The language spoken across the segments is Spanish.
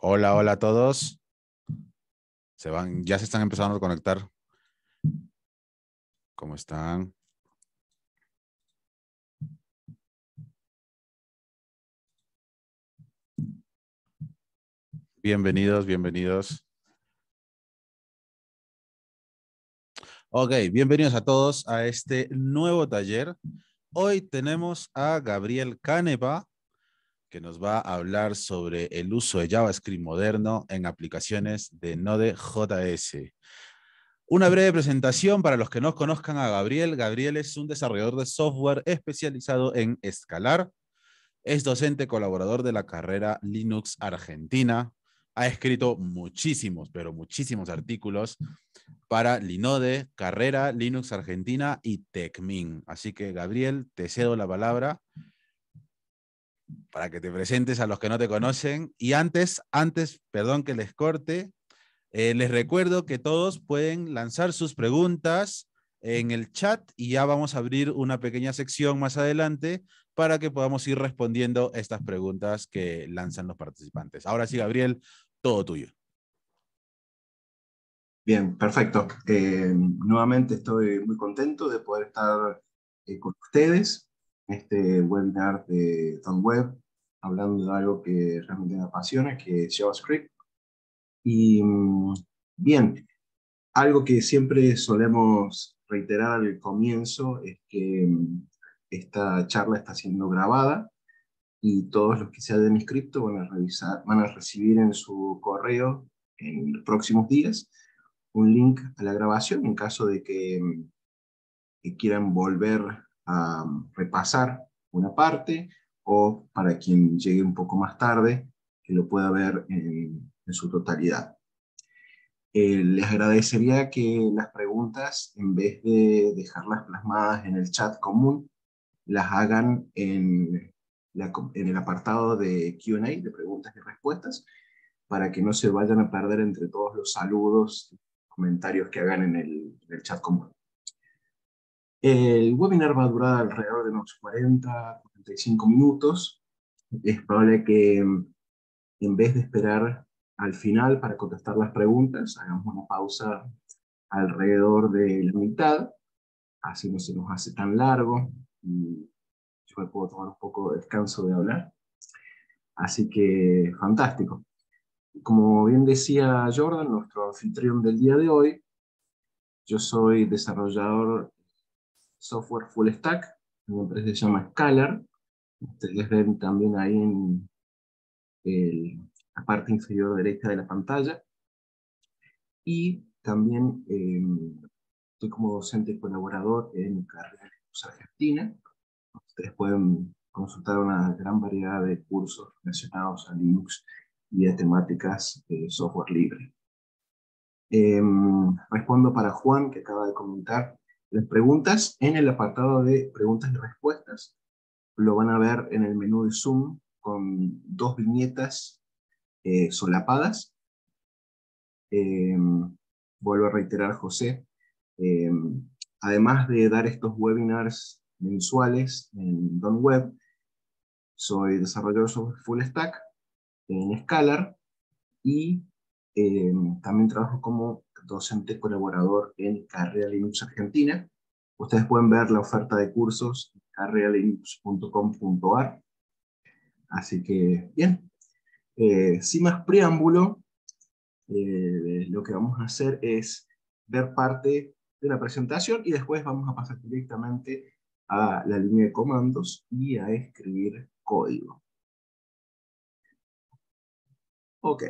Hola, hola a todos. Ya se están empezando a conectar. ¿Cómo están? Bienvenidos, bienvenidos. Ok, bienvenidos a todos a este nuevo taller. Hoy tenemos a Gabriel Canepa, que nos va a hablar sobre el uso de JavaScript moderno en aplicaciones de Node.js. Una breve presentación para los que no conozcan a Gabriel. Gabriel es un desarrollador de software especializado en escalar. Es docente colaborador de la carrera Linux Argentina. Ha escrito muchísimos, pero muchísimos artículos para Linode, Carrera, Linux Argentina y TechMin. Así que, Gabriel, te cedo la palabra para que te presentes a los que no te conocen. Y perdón que les corte, les recuerdo que todos pueden lanzar sus preguntas en el chat y ya vamos a abrir una pequeña sección más adelante para que podamos ir respondiendo estas preguntas que lanzan los participantes. Ahora sí, Gabriel, todo tuyo. Bien, perfecto. Nuevamente estoy muy contento de poder estar con ustedes en este webinar de Web, hablando de algo que realmente me apasiona, que es JavaScript. Y bien, algo que siempre solemos reiterar al comienzo es que esta charla está siendo grabada y todos los que se hayan inscrito van a recibir en su correo en los próximos días un link a la grabación en caso de que quieran volver a repasar una parte, o para quien llegue un poco más tarde, que lo pueda ver en su totalidad. Les agradecería que las preguntas, en vez de dejarlas plasmadas en el chat común, las hagan en el apartado de Q&A, de preguntas y respuestas, para que no se vayan a perder entre todos los saludos, comentarios que hagan en el chat común. El webinar va a durar alrededor de unos 40-45 minutos. Es probable que en vez de esperar al final para contestar las preguntas, hagamos una pausa alrededor de la mitad, así no se nos hace tan largo y yo me puedo tomar un poco de descanso de hablar. Así que, fantástico. Como bien decía Jordan, nuestro anfitrión del día de hoy, yo soy desarrollador software full stack, mi empresa se llama Scalar. Ustedes ven también ahí en la parte inferior derecha de la pantalla. Y también estoy como docente colaborador en carrera de Linux Argentina. Ustedes pueden consultar una gran variedad de cursos relacionados a Linux y a temáticas de software libre. Respondo para Juan, que acaba de comentar las preguntas en el apartado de preguntas y respuestas. Lo van a ver en el menú de Zoom con dos viñetas solapadas. Vuelvo a reiterar, José, eh, además de dar estos webinars mensuales en Web, soy desarrollador software full stack en Scalar y también trabajo como docente colaborador en Carrera Linux Argentina. Ustedes pueden ver la oferta de cursos en carreralinux.com.ar. Así que, bien, sin más preámbulo, lo que vamos a hacer es ver parte de la presentación y después vamos a pasar directamente a la línea de comandos y a escribir código. Ok.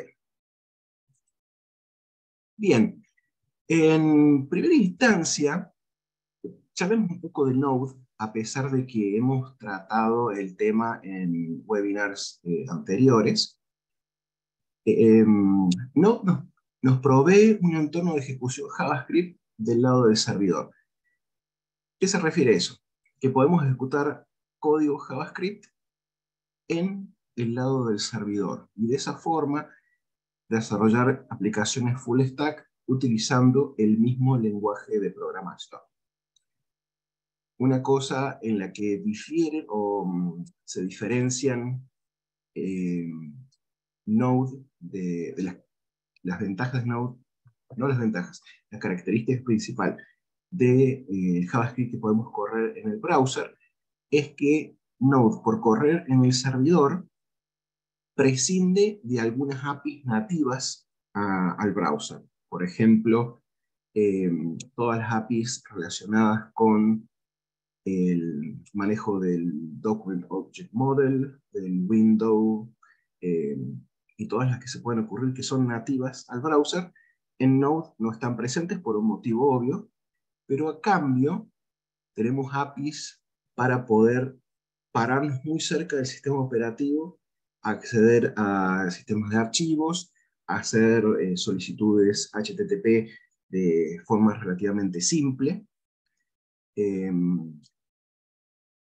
Bien. En primera instancia, charlemos un poco de Node, a pesar de que hemos tratado el tema en webinars anteriores. Node nos provee un entorno de ejecución JavaScript del lado del servidor. ¿Qué se refiere a eso? Que podemos ejecutar código JavaScript en el lado del servidor y de esa forma desarrollar aplicaciones full stack utilizando el mismo lenguaje de programación. Una cosa en la que difieren o se diferencian Node, de las ventajas de Node, no las ventajas, las características principales de JavaScript que podemos correr en el browser, es que Node, por correr en el servidor, prescinde de algunas APIs nativas al browser. Por ejemplo, todas las APIs relacionadas con el manejo del Document Object Model, del window, y todas las que se pueden ocurrir que son nativas al browser, en Node no están presentes por un motivo obvio, pero a cambio tenemos APIs para poder pararnos muy cerca del sistema operativo, acceder a sistemas de archivos, hacer solicitudes HTTP de forma relativamente simple.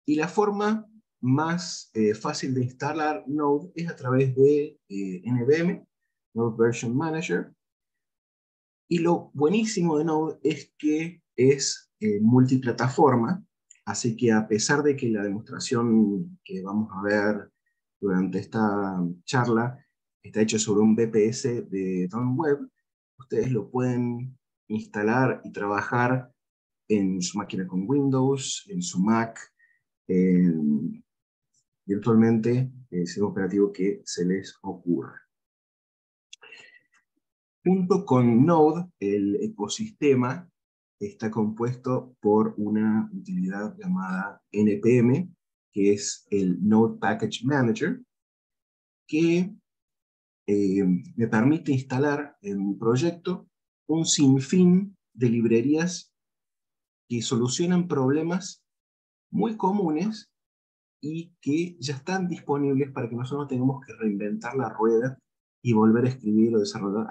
Y la forma más fácil de instalar Node es a través de NVM, Node Version Manager. Y lo buenísimo de Node es que es multiplataforma, así que a pesar de que la demostración que vamos a ver durante esta charla está hecha sobre un VPS de Dawn Web, ustedes lo pueden instalar y trabajar en su máquina con Windows, en su Mac, virtualmente el sistema operativo que se les ocurra. Junto con Node, el ecosistema está compuesto por una utilidad llamada NPM, que es el Node Package Manager, que me permite instalar en mi proyecto un sinfín de librerías que solucionan problemas muy comunes y que ya están disponibles para que nosotros no tengamos que reinventar la rueda y volver a escribir o desarrollar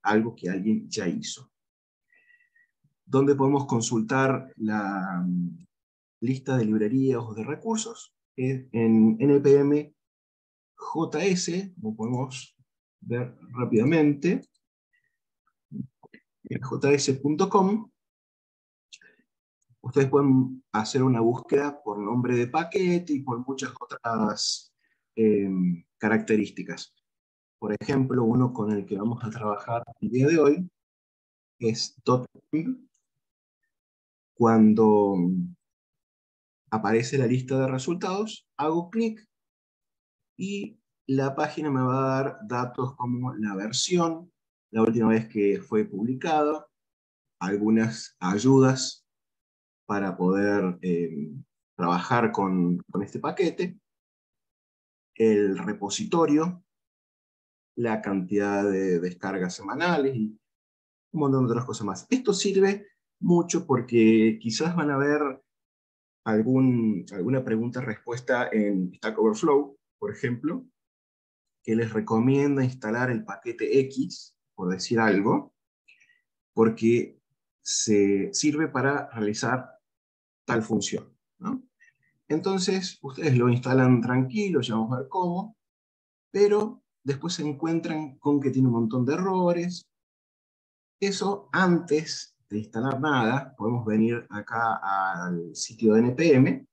algo que alguien ya hizo. Donde podemos consultar la lista de librerías o de recursos en NPM JS, como podemos ver rápidamente, en js.com. Ustedes pueden hacer una búsqueda por nombre de paquete y por muchas otras características. Por ejemplo, uno con el que vamos a trabajar el día de hoy es .env. Cuando aparece la lista de resultados, hago clic y la página me va a dar datos como la versión, la última vez que fue publicado, algunas ayudas para poder trabajar con este paquete, el repositorio, la cantidad de descargas semanales y un montón de otras cosas más. Esto sirve mucho porque quizás van a ver alguna pregunta-respuesta en Stack Overflow, por ejemplo, que les recomienda instalar el paquete X, por decir algo, porque se sirve para realizar tal función, ¿no? Entonces, ustedes lo instalan tranquilo, ya vamos a ver cómo, pero después se encuentran con que tiene un montón de errores. Eso antes de instalar nada, podemos venir acá al sitio de NPM,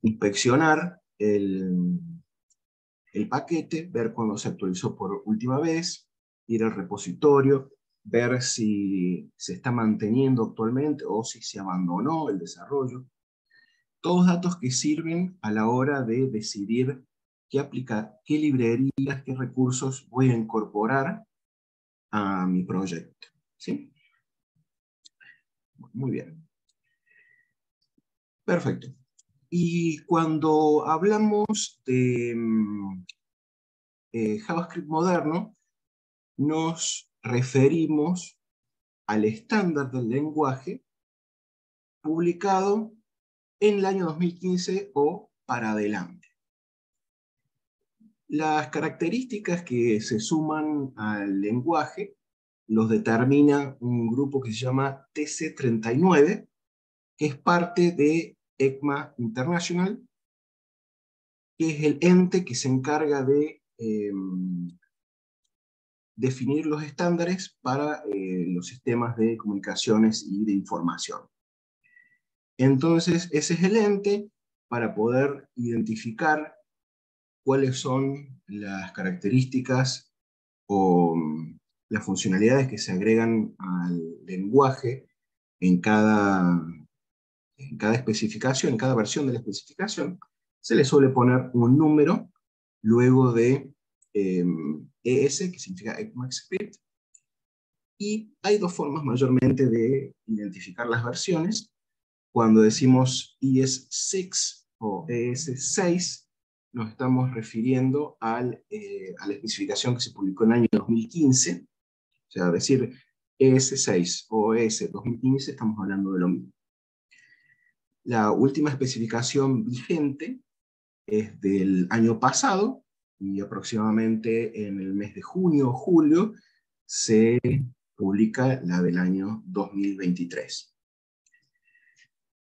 inspeccionar el paquete, ver cuándo se actualizó por última vez, ir al repositorio, ver si se está manteniendo actualmente o si se abandonó el desarrollo. Todos datos que sirven a la hora de decidir qué librerías, qué recursos voy a incorporar a mi proyecto. ¿Sí? Muy bien. Perfecto. Y cuando hablamos de JavaScript moderno, nos referimos al estándar del lenguaje publicado en el año 2015 o para adelante. Las características que se suman al lenguaje los determina un grupo que se llama TC39, que es parte de ECMA International, que es el ente que se encarga de definir los estándares para los sistemas de comunicaciones y de información. Entonces, ese es el ente para poder identificar cuáles son las características o las funcionalidades que se agregan al lenguaje en cada especificación, en cada versión de la especificación. Se le suele poner un número luego de ES, que significa ECMAScript, y hay dos formas mayormente de identificar las versiones. Cuando decimos ES6 o ES6, nos estamos refiriendo a la especificación que se publicó en el año 2015, o sea, decir ES6 o ES 2015, estamos hablando de lo mismo. La última especificación vigente es del año pasado, y aproximadamente en el mes de junio o julio se publica la del año 2023.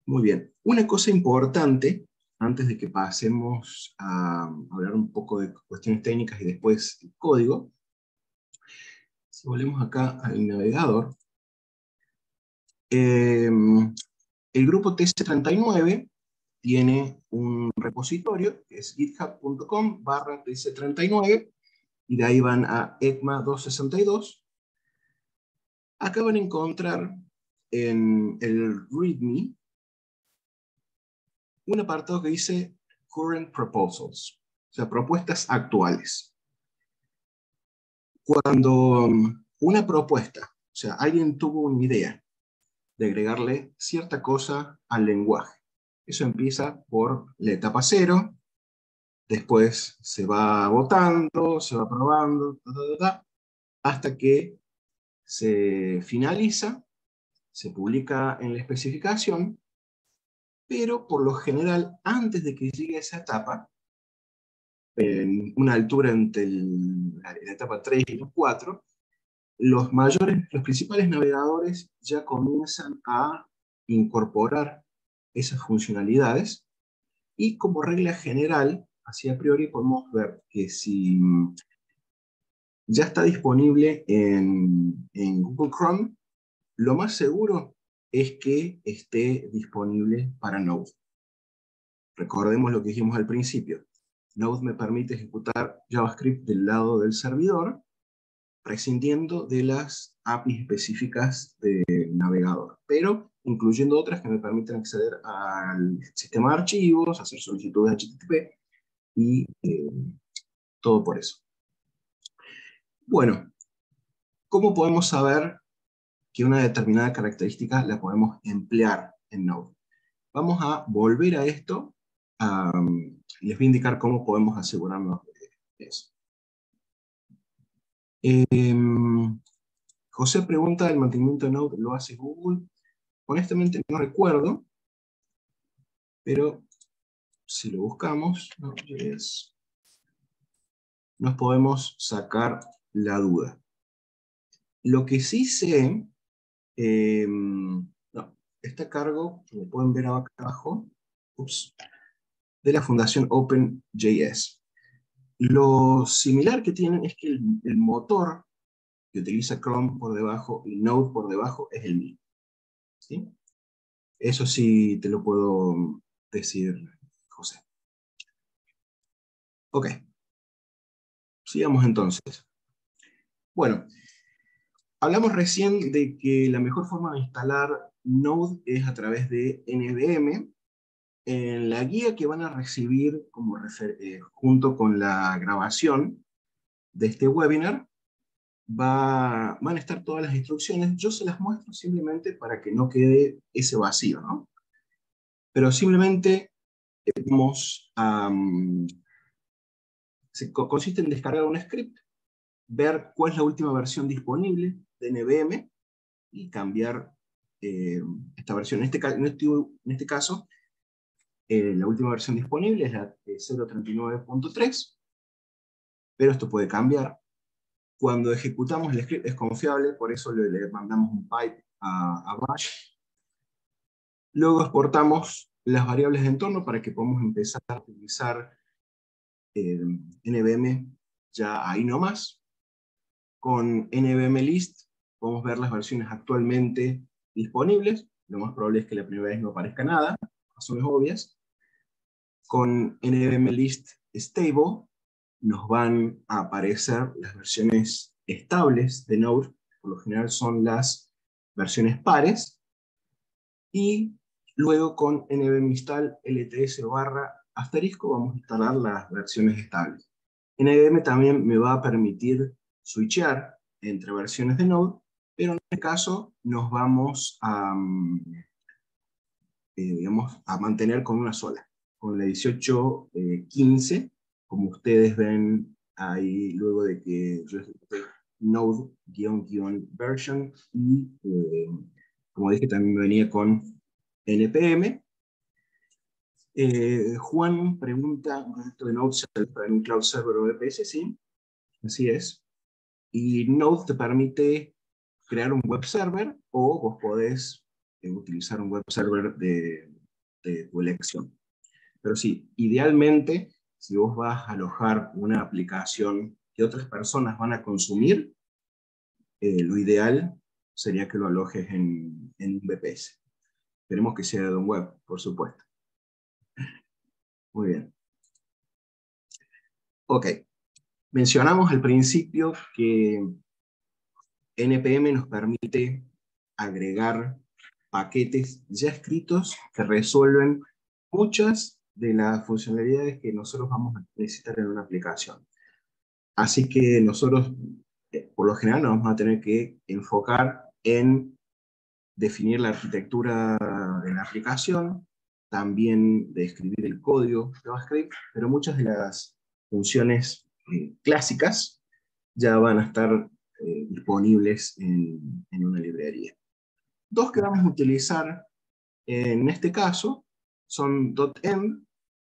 Muy bien, una cosa importante, antes de que pasemos a hablar un poco de cuestiones técnicas y después el código, si volvemos acá al navegador, el grupo TC39 tiene un repositorio que es github.com/TC39, y de ahí van a ECMA 262. Acá van a encontrar en el README un apartado que dice Current Proposals, o sea, propuestas actuales. Cuando una propuesta, o sea, alguien tuvo una idea de agregarle cierta cosa al lenguaje, eso empieza por la etapa 0, después se va votando, se va probando, hasta que se finaliza, se publica en la especificación, pero por lo general, antes de que llegue a esa etapa, en una altura entre la etapa 3 y la 4, los principales navegadores ya comienzan a incorporar esas funcionalidades, y como regla general, así a priori podemos ver que si ya está disponible en Google Chrome, lo más seguro es que esté disponible para Node. Recordemos lo que dijimos al principio. Node me permite ejecutar JavaScript del lado del servidor, prescindiendo de las APIs específicas del navegador, pero incluyendo otras que me permiten acceder al sistema de archivos, hacer solicitudes HTTP y todo por eso. Bueno, ¿cómo podemos saber que una determinada característica la podemos emplear en Node? Vamos a volver a esto. Les voy a indicar cómo podemos asegurarnos de eso. José pregunta, ¿el mantenimiento de Node lo hace Google? Honestamente no recuerdo, pero si lo buscamos, nos podemos sacar la duda. Lo que sí sé, está a cargo, como pueden ver acá abajo, de la fundación OpenJS. Lo similar que tienen es que el motor que utiliza Chrome por debajo y Node por debajo es el mismo, ¿sí? Eso sí te lo puedo decir, José. Ok, sigamos entonces. Bueno, hablamos recién de que la mejor forma de instalar Node es a través de NVM. En la guía que van a recibir junto con la grabación de este webinar, van a estar todas las instrucciones. Yo se las muestro simplemente para que no quede ese vacío, ¿no? Pero simplemente consiste en descargar un script, ver cuál es la última versión disponible de NVM y cambiar esta versión. En este caso, la última versión disponible es la 0.39.3, pero esto puede cambiar. Cuando ejecutamos el script es confiable, por eso le mandamos un pipe a Bash. Luego exportamos las variables de entorno para que podamos empezar a utilizar NVM ya ahí nomás. Con NVM list podemos ver las versiones actualmente disponibles. Lo más probable es que la primera vez no aparezca nada, razones obvias. Con NVM list stable, nos van a aparecer las versiones estables de Node, por lo general son las versiones pares, y luego con npm install ls/* vamos a instalar las versiones estables. NVM también me va a permitir switchear entre versiones de Node, pero en este caso nos vamos a, digamos, a mantener con una sola, con la 18.15, como ustedes ven ahí luego de que yo ejecuté Node-version, y como dije también venía con npm. Juan pregunta, ¿un proyecto de Node se en un cloud server o VPS? Sí, así es. Y Node te permite crear un web server, o vos podés utilizar un web server de tu elección. Pero sí, idealmente, si vos vas a alojar una aplicación que otras personas van a consumir, lo ideal sería que lo alojes en un VPS. Esperemos que sea de un web, por supuesto. Muy bien. Ok. Mencionamos al principio que npm nos permite agregar paquetes ya escritos que resuelven muchas de las funcionalidades que nosotros vamos a necesitar en una aplicación. Así que nosotros, por lo general, nos vamos a tener que enfocar en definir la arquitectura de la aplicación, también de escribir el código JavaScript, pero muchas de las funciones clásicas ya van a estar disponibles en una librería. Dos que vamos a utilizar en este caso son .env,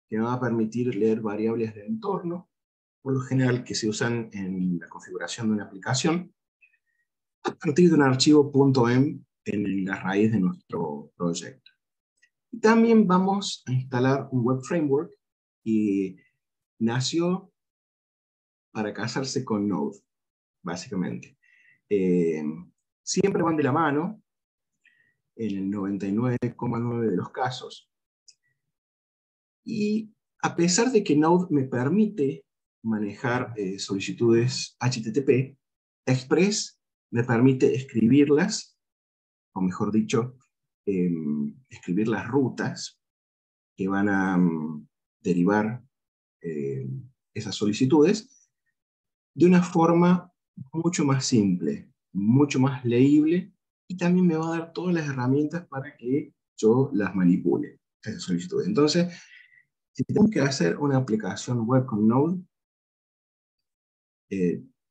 que nos va a permitir leer variables de entorno, por lo general que se usan en la configuración de una aplicación, a partir de un archivo .env en la raíz de nuestro proyecto. Y también vamos a instalar un web framework que nació para casarse con Node, básicamente. Siempre van de la mano, en el 99,9% de los casos. Y a pesar de que Node me permite manejar solicitudes HTTP, Express me permite escribirlas, o mejor dicho, escribir las rutas que van a derivar esas solicitudes de una forma mucho más simple, mucho más leíble, y también me va a dar todas las herramientas para que yo las manipule, esas solicitudes. Entonces, si tengo que hacer una aplicación web con Node,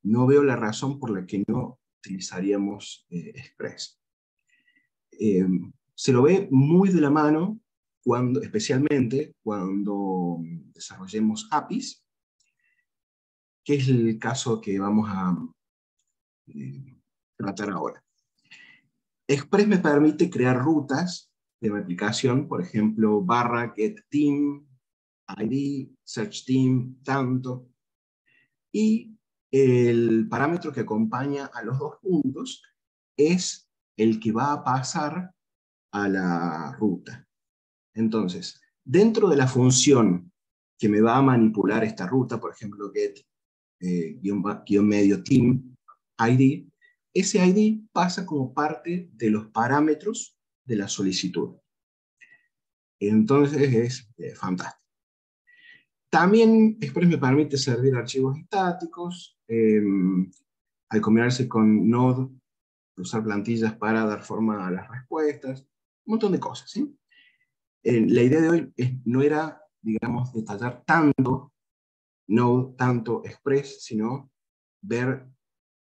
no veo la razón por la que no utilizaríamos Express. Se lo ve muy de la mano, especialmente cuando desarrollemos APIs, que es el caso que vamos a tratar ahora. Express me permite crear rutas de mi aplicación, por ejemplo, /getTeam, ID, searchTeam, tanto, y el parámetro que acompaña a los dos puntos es el que va a pasar a la ruta. Entonces, dentro de la función que me va a manipular esta ruta, por ejemplo, get _team ID, ese ID pasa como parte de los parámetros de la solicitud. Entonces es fantástico. También Express me permite servir archivos estáticos, al combinarse con Node, usar plantillas para dar forma a las respuestas, un montón de cosas, ¿sí? La idea de hoy no era, digamos, detallar tanto Node, tanto Express, sino ver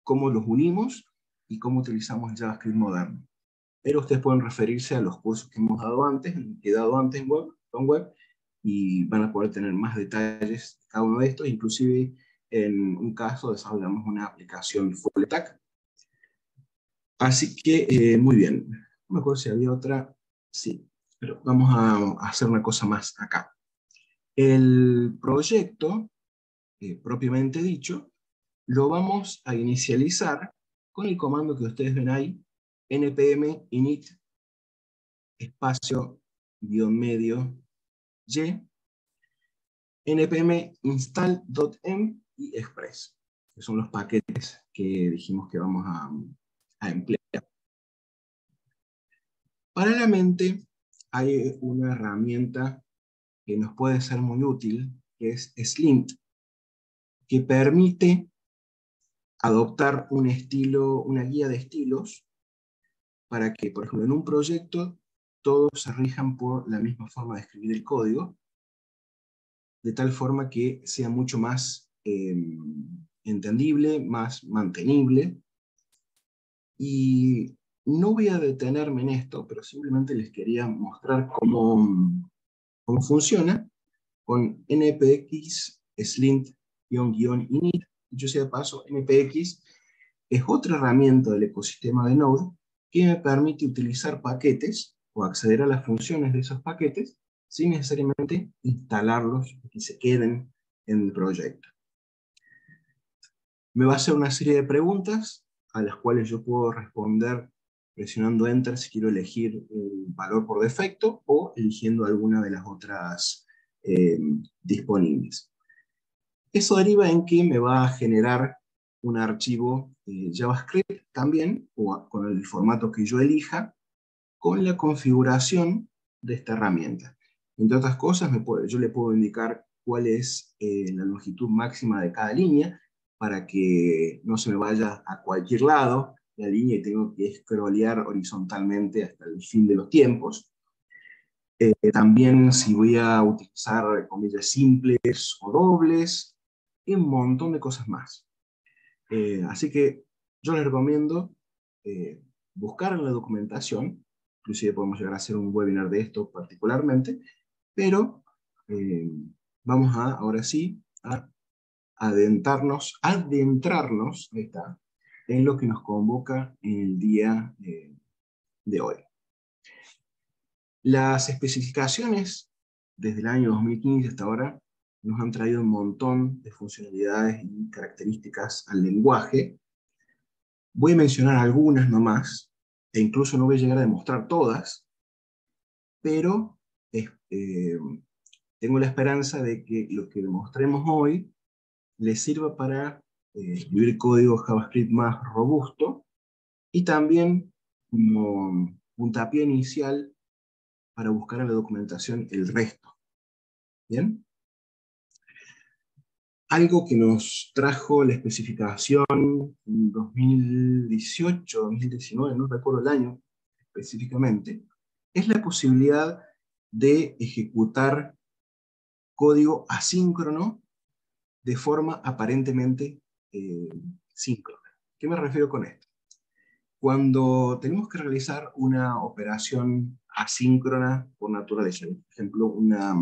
cómo los unimos y cómo utilizamos el JavaScript moderno. Pero ustedes pueden referirse a los cursos que hemos dado antes, que he dado antes en web, y van a poder tener más detalles de cada uno de estos. Inclusive en un caso desarrollamos una aplicación full stack. Así que muy bien. No me acuerdo si había otra. Sí, pero vamos a hacer una cosa más acá. El proyecto, propiamente dicho, lo vamos a inicializar con el comando que ustedes ven ahí, npm init espacio guión medio y, npm install.m y express, que son los paquetes que dijimos que vamos a emplear. Paralelamente, hay una herramienta que nos puede ser muy útil, que es Slint, que permite adoptar un estilo, una guía de estilos, para que, por ejemplo, en un proyecto todos se rijan por la misma forma de escribir el código, de tal forma que sea mucho más entendible, más mantenible. Y no voy a detenerme en esto, pero simplemente les quería mostrar cómo funciona con npx slint-init. Yo sea de paso, npx es otra herramienta del ecosistema de Node que me permite utilizar paquetes o acceder a las funciones de esos paquetes sin necesariamente instalarlos y que se queden en el proyecto. Me va a hacer una serie de preguntas a las cuales yo puedo responder presionando Enter si quiero elegir el valor por defecto o eligiendo alguna de las otras disponibles. Eso deriva en que me va a generar un archivo JavaScript también, con el formato que yo elija, con la configuración de esta herramienta. Entre otras cosas, yo le puedo indicar cuál es la longitud máxima de cada línea, para que no se me vaya a cualquier lado la línea y tengo que scrollear horizontalmente hasta el fin de los tiempos. También si voy a utilizar comillas simples o dobles, y un montón de cosas más. Así que yo les recomiendo buscar en la documentación, inclusive podemos llegar a hacer un webinar de esto particularmente, pero eh, vamos ahora sí a adentrarnos, ahí está, en lo que nos convoca en el día de hoy. Las especificaciones desde el año 2015 hasta ahora nos han traído un montón de funcionalidades y características al lenguaje. Voy a mencionar algunas nomás, e incluso no voy a llegar a demostrar todas, pero tengo la esperanza de que lo que demostremos hoy les sirva para escribir código JavaScript más robusto y también como puntapié inicial para buscar en la documentación el resto. ¿Bien? Algo que nos trajo la especificación en 2018, 2019, no recuerdo el año específicamente, es la posibilidad de ejecutar código asíncrono de forma aparentemente síncrona. ¿Qué me refiero con esto? Cuando tenemos que realizar una operación asíncrona por naturaleza, por ejemplo, una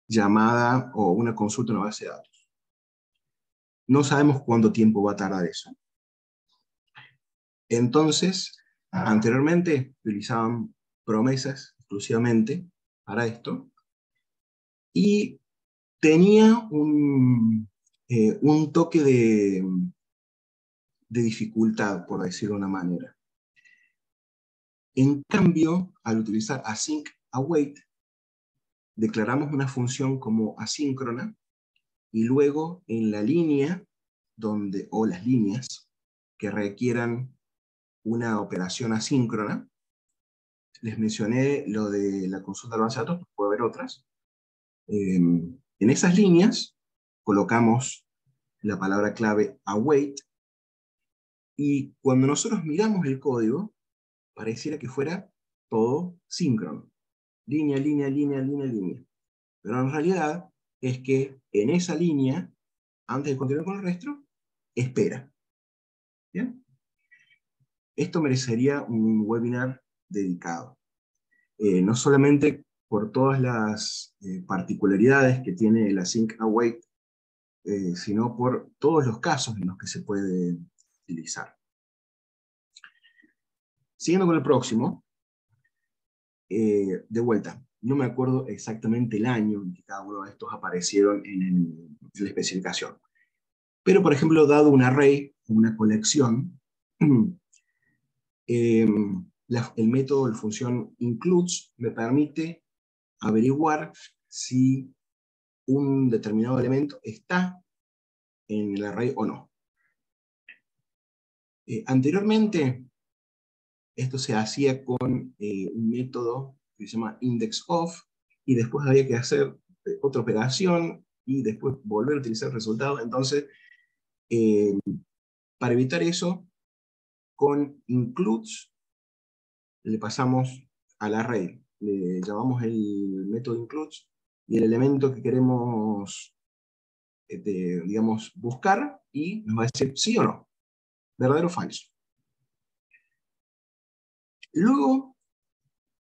llamada o una consulta en una base de datos, no sabemos cuánto tiempo va a tardar eso. Entonces, anteriormente utilizaban promesas exclusivamente para esto, y tenía un toque de dificultad, por decirlo de una manera. En cambio, al utilizar async await, declaramos una función como asíncrona, y luego en la línea o las líneas que requieran una operación asíncrona, les mencioné lo de la consulta de base de datos, pues puede haber otras. En esas líneas colocamos la palabra clave await, y cuando nosotros miramos el código, pareciera que fuera todo síncrono. Línea, línea, línea, línea, línea. Pero en realidad es que en esa línea, antes de continuar con el resto, espera. ¿Bien? Esto merecería un webinar dedicado. No solamente por todas las particularidades que tiene el async await, sino por todos los casos en los que se puede utilizar. Siguiendo con el próximo, de vuelta, no me acuerdo exactamente el año en que cada uno de estos aparecieron en la especificación. Pero, por ejemplo, dado un array, una colección, el método de función includes me permite averiguar si un determinado elemento está en el array o no. Anteriormente, esto se hacía con un método que se llama indexOf, y después había que hacer otra operación, y después volver a utilizar el resultado. Entonces, para evitar eso, con includes le pasamos al array, le llamamos el método includes, y el elemento que queremos, digamos, buscar, y nos va a decir sí o no, verdadero o falso. Luego,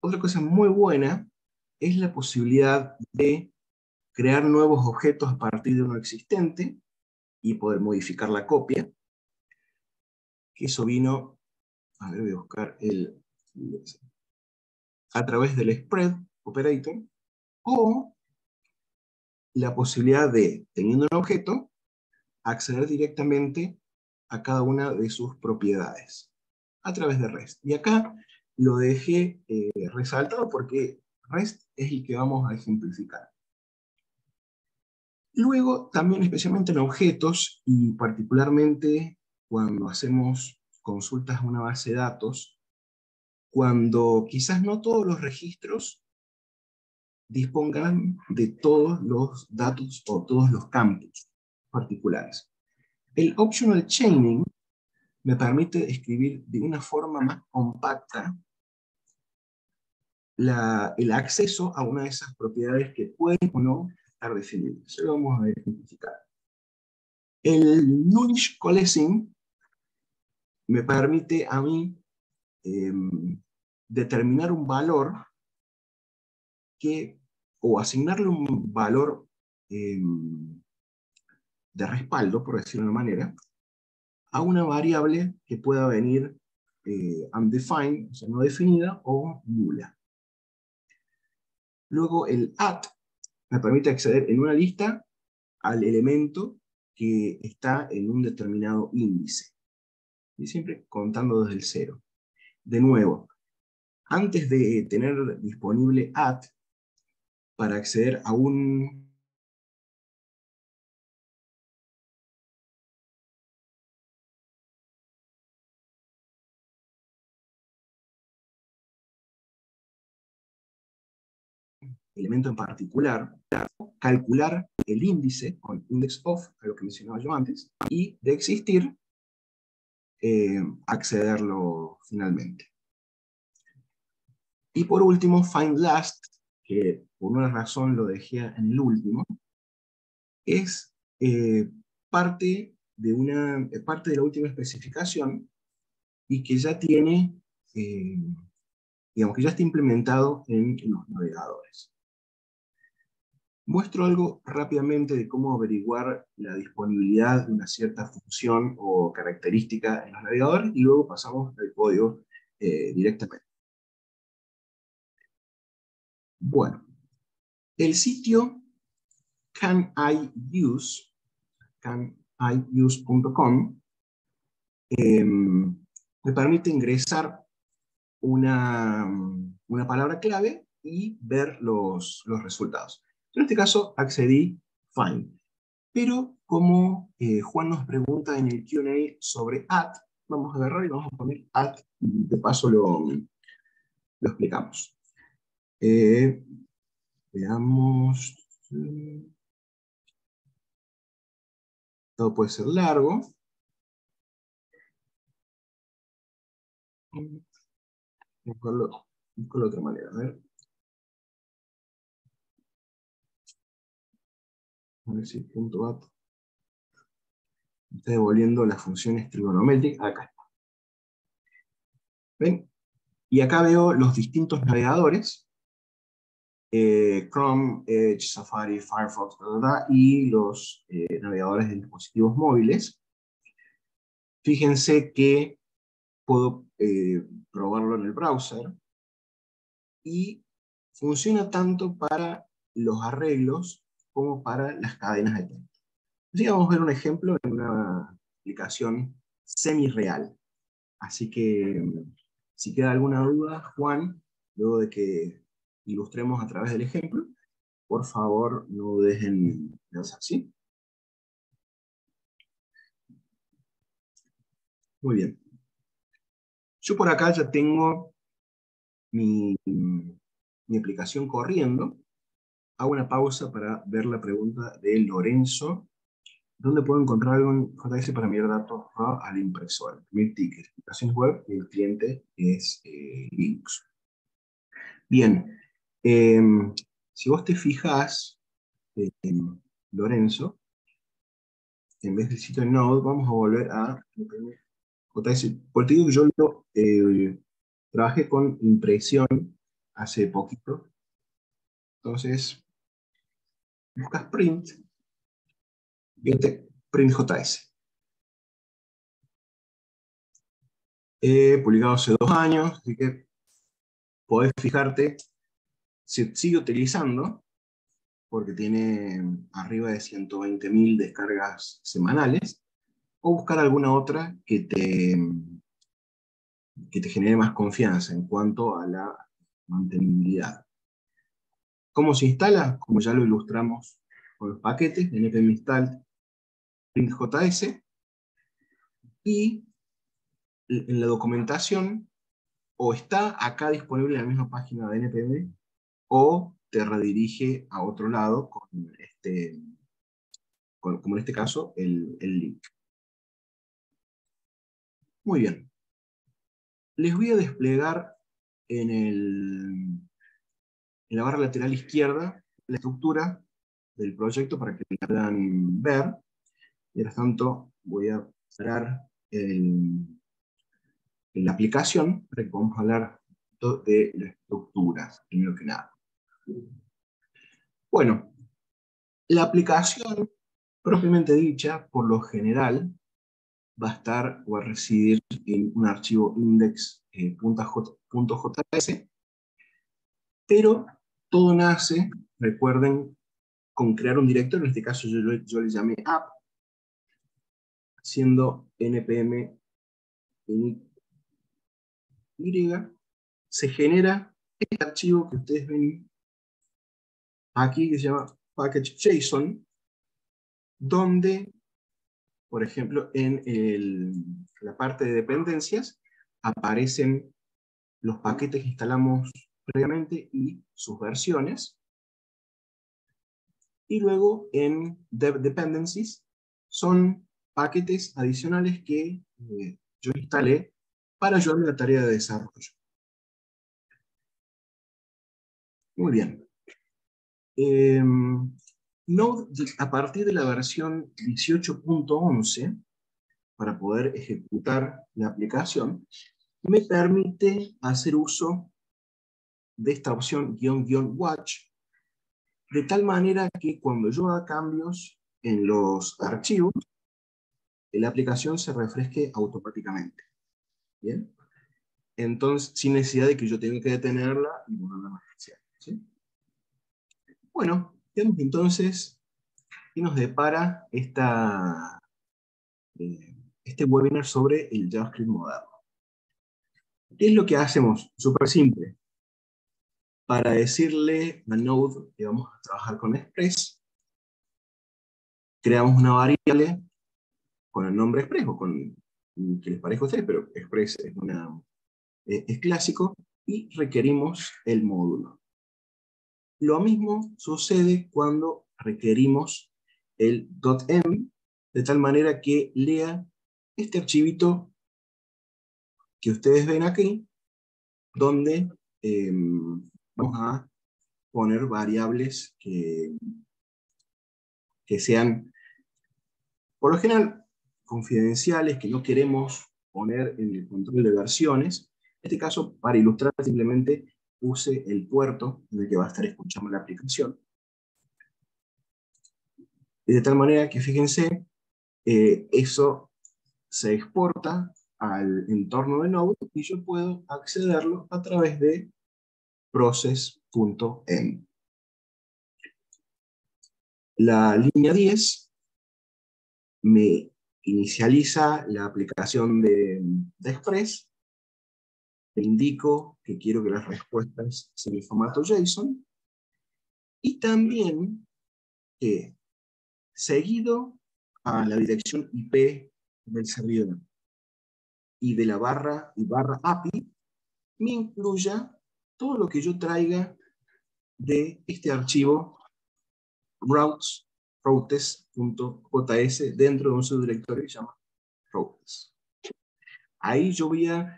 otra cosa muy buena es la posibilidad de crear nuevos objetos a partir de uno existente y poder modificar la copia, que eso vino, a ver, voy a buscar a través del spread operator, o la posibilidad de, teniendo un objeto, acceder directamente a cada una de sus propiedades a través de REST. Y acá lo dejé resaltado porque REST es el que vamos a ejemplificar. Luego, también especialmente en objetos, y particularmente cuando hacemos consultas a una base de datos, cuando quizás no todos los registros dispongan de todos los datos o todos los campos particulares. El optional chaining me permite escribir de una forma más compacta el acceso a una de esas propiedades que pueden o no estar definidas. Eso lo vamos a ejemplificar. El nullish coalescing me permite a mí determinar un valor o asignarle un valor de respaldo, por decirlo de una manera, a una variable que pueda venir undefined, o sea, no definida, o nula. Luego el at me permite acceder en una lista al elemento que está en un determinado índice. Y siempre contando desde el 0. De nuevo, antes de tener disponible at para acceder a un elemento en particular, calcular el índice con indexOf, a lo que mencionaba yo antes, y de existir, accederlo finalmente. Y por último, findLast, que por una razón lo dejé en el último, es parte de la última especificación, y que ya tiene, digamos que ya está implementado en los navegadores. Muestro algo rápidamente de cómo averiguar la disponibilidad de una cierta función o característica en los navegadores, y luego pasamos al código directamente. Bueno, el sitio caniuse.com me permite ingresar una palabra clave y ver los resultados. En este caso accedí find. Pero como Juan nos pregunta en el Q&A sobre at, vamos a agarrar y vamos a poner at, y de paso lo explicamos. Veamos. Todo puede ser largo. Buscarlo de otra manera. A ver si punto at está devolviendo las funciones trigonométricas. Acá está. ¿Ven? Y acá veo los distintos navegadores. Chrome, Edge, Safari, Firefox, y los navegadores de dispositivos móviles. Fíjense que puedo probarlo en el browser, y funciona tanto para los arreglos como para las cadenas de texto. Así que vamos a ver un ejemplo en una aplicación semi-real. Así que si queda alguna duda, Juan, luego de que ilustremos a través del ejemplo, por favor no dejen de hacer así. Muy bien. Yo por acá ya tengo mi aplicación corriendo. Hago una pausa para ver la pregunta de Lorenzo. ¿Dónde puedo encontrar algo en JS para enviar datos RAW a la impresora? Mi ticket, aplicaciones web y el cliente es Linux. Bien, eh, si vos te fijas, Lorenzo, en vez del sitio de Node, vamos a volver a JS. Por te digo que yo trabajé con impresión hace poquito. Entonces, buscas print, fíjate, print JS. Publicado hace 2 años, así que podés fijarte, se sigue utilizando, porque tiene arriba de 120.000 descargas semanales, o buscar alguna otra que te genere más confianza en cuanto a la mantenibilidad. ¿Cómo se instala? Como ya lo ilustramos con los paquetes, npm install printjs, y en la documentación o está acá disponible en la misma página de npm, o te redirige a otro lado como en este caso, el link. Muy bien. Les voy a desplegar en la barra lateral izquierda la estructura del proyecto para que la puedan ver. Mientras tanto, voy a cerrar la aplicación para que podamos hablar de las estructuras, primero que nada. Bueno, la aplicación propiamente dicha, por lo general, va a estar o a residir en un archivo index.js, pero todo nace, recuerden, con crear un directorio. En este caso yo le llamé app, siendo npm y se genera este archivo que ustedes ven aquí, que se llama package.json, donde, por ejemplo, en la parte de dependencias aparecen los paquetes que instalamos previamente y sus versiones. Y luego en dev dependencies son paquetes adicionales que yo instalé para ayudarme a la tarea de desarrollo. Muy bien. Node, a partir de la versión 18.11, para poder ejecutar la aplicación, me permite hacer uso de esta opción --watch, de tal manera que cuando yo haga cambios en los archivos, la aplicación se refresque automáticamente. ¿Bien? Entonces, sin necesidad de que yo tenga que detenerla y volverla a iniciar, ¿sí? Bueno, veamos entonces qué nos depara este webinar sobre el JavaScript moderno. ¿Qué es lo que hacemos? Súper simple. Para decirle a Node que vamos a trabajar con Express, creamos una variable con el nombre Express, o con que les parezca a ustedes, pero Express es clásico, y requerimos el módulo. Lo mismo sucede cuando requerimos el .env, de tal manera que lea este archivito que ustedes ven aquí, donde vamos a poner variables que sean, por lo general, confidenciales, que no queremos poner en el control de versiones. En este caso, para ilustrar, simplemente puse el puerto en el que va a estar escuchando la aplicación. Y de tal manera que, fíjense, eso se exporta al entorno de Node y yo puedo accederlo a través de process.env. La línea 10 me inicializa la aplicación de Express. Le indico que quiero que las respuestas sean en formato JSON. Y también que, seguido a la dirección IP del servidor y de la barra y barra API, me incluya todo lo que yo traiga de este archivo routes.js dentro de un subdirectorio que se llama routes. Ahí yo voy a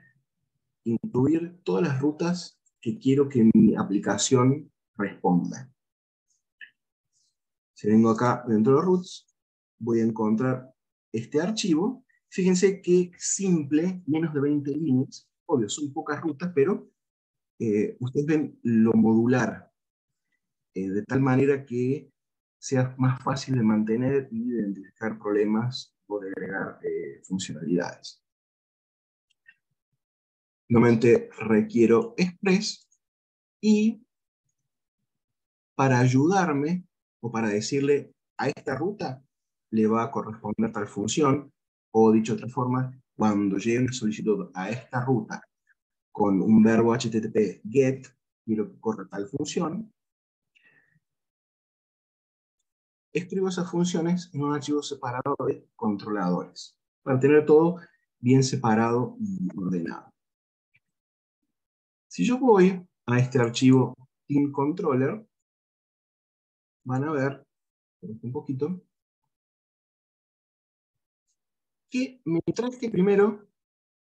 incluir todas las rutas que quiero que mi aplicación responda. Si vengo acá dentro de routes, voy a encontrar este archivo. Fíjense que simple, menos de 20 líneas. Obvio, son pocas rutas, pero ustedes ven lo modular, de tal manera que sea más fácil de mantener y de identificar problemas o de agregar funcionalidades. Nuevamente requiero Express y para ayudarme o para decirle a esta ruta le va a corresponder tal función, o dicho de otra forma, cuando llegue una solicitud a esta ruta con un verbo HTTP GET, quiero que corra tal función, escribo esas funciones en un archivo separado de controladores, para tener todo bien separado y ordenado. Si yo voy a este archivo Team Controller, van a ver, un poquito, que me traje primero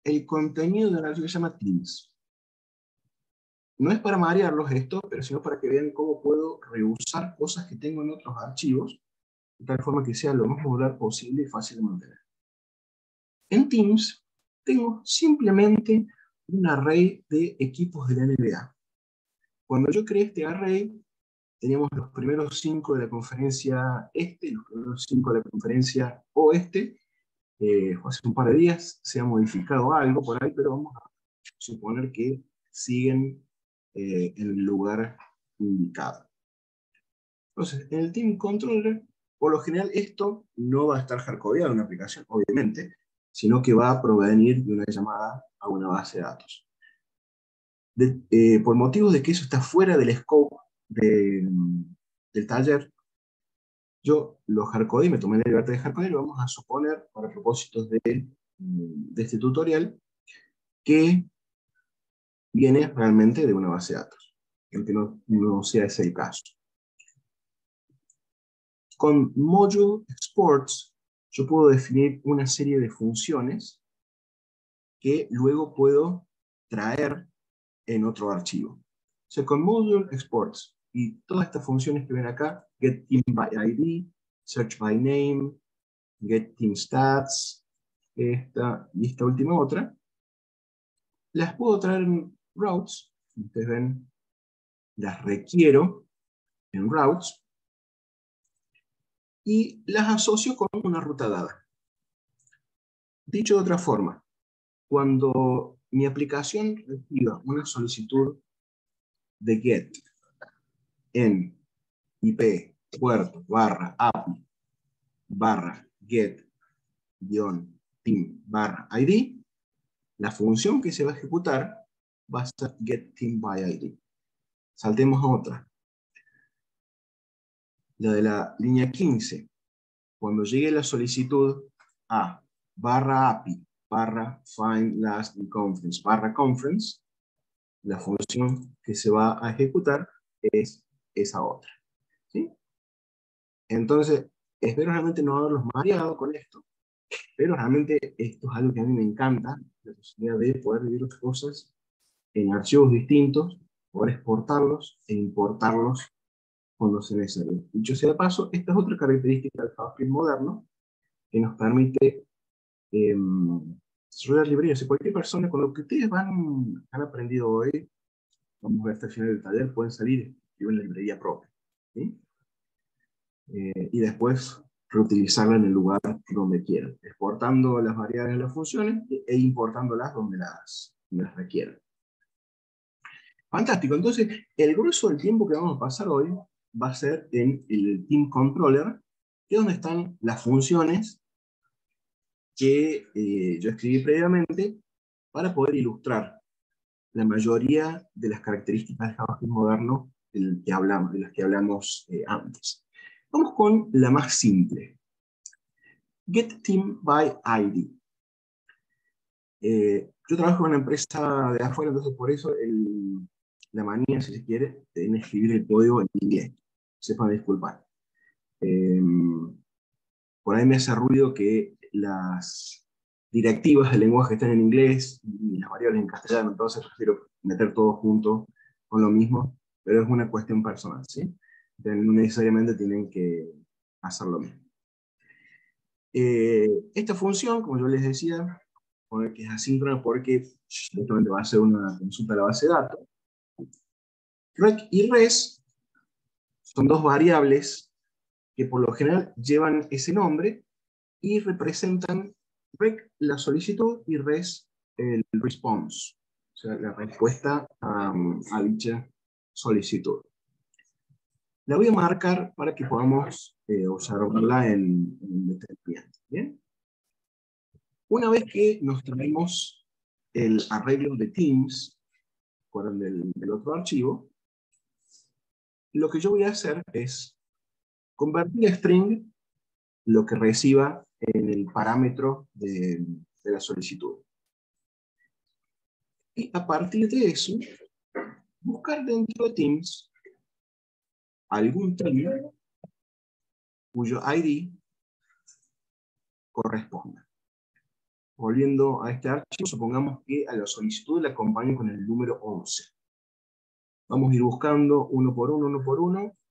el contenido del archivo que se llama Teams. No es para marearlos esto, pero sino para que vean cómo puedo reusar cosas que tengo en otros archivos, de tal forma que sea lo más modular posible y fácil de mantener. En Teams tengo simplemente un array de equipos de la NBA. Cuando yo creé este array, teníamos los primeros 5 de la conferencia este, los primeros 5 de la conferencia oeste. Hace un par de días se ha modificado algo por ahí, pero vamos a suponer que siguen en el lugar indicado. Entonces, en el Team Controller, por lo general esto no va a estar hardcodeado en una aplicación, obviamente, sino que va a provenir de una llamada a una base de datos. Por motivos de que eso está fuera del scope del taller, yo lo hardcodeé, me tomé la libertad de hardcodear, y vamos a suponer, para propósitos de este tutorial, que viene realmente de una base de datos, aunque no sea ese el caso. Con Module Exports, yo puedo definir una serie de funciones que luego puedo traer en otro archivo. O sea, con Module Exports y todas estas funciones que ven acá, Get Team by ID, Search by Name, Get Team Stats, esta y esta última otra, las puedo traer en Routes. Ustedes ven, las requiero en Routes y las asocio con una ruta dada. Dicho de otra forma, cuando mi aplicación reciba una solicitud de GET en IP, puerto, barra, API, barra, GET, team, barra, ID, la función que se va a ejecutar va a ser Get Team by ID. Saltemos a otra. La de la línea 15. Cuando llegue la solicitud a barra API, barra find last in conference, barra conference, la función que se va a ejecutar es esa otra. ¿Sí? Entonces, espero realmente no haberlos mareado con esto, pero realmente esto es algo que a mí me encanta, la posibilidad de poder vivir las cosas en archivos distintos, poder exportarlos e importarlos cuando se necesite. Dicho sea de paso, esta es otra característica del JavaScript moderno que nos permite desarrollar librerías. Cualquier persona, con lo que ustedes han aprendido hoy, vamos a ver hasta el final del taller, pueden salir y una librería propia. ¿Sí? Y después reutilizarla en el lugar donde quieran, exportando las variables de las funciones e importándolas donde las requieran. Fantástico, entonces el grueso del tiempo que vamos a pasar hoy va a ser en el Team Controller, que es donde están las funciones que yo escribí previamente para poder ilustrar la mayoría de las características del JavaScript moderno de las que hablamos antes. Vamos con la más simple. Get Team by ID. Yo trabajo en una empresa de afuera, entonces por eso la manía, si se quiere, de escribir el código en inglés. Sepan disculpar. Por ahí me hace ruido que las directivas del lenguaje están en inglés y las variables en castellano, entonces prefiero meter todo junto con lo mismo, pero es una cuestión personal, ¿sí? Entonces, no necesariamente tienen que hacer lo mismo. Esta función, como yo les decía, poner que es asíncrona porque directamente va a ser una consulta a la base de datos. Rec y res son dos variables que por lo general llevan ese nombre y representan rec la solicitud y res el response, o sea, la respuesta a dicha solicitud. La voy a marcar para que podamos observarla en detenimiento. ¿Bien? Una vez que nos traemos el arreglo de Teams, con del otro archivo, lo que yo voy a hacer es convertir a string lo que reciba en el parámetro de la solicitud. Y a partir de eso, buscar dentro de Teams algún team cuyo ID corresponda. Volviendo a este archivo, supongamos que a la solicitud la acompaño con el número 11. Vamos a ir buscando uno por uno, nos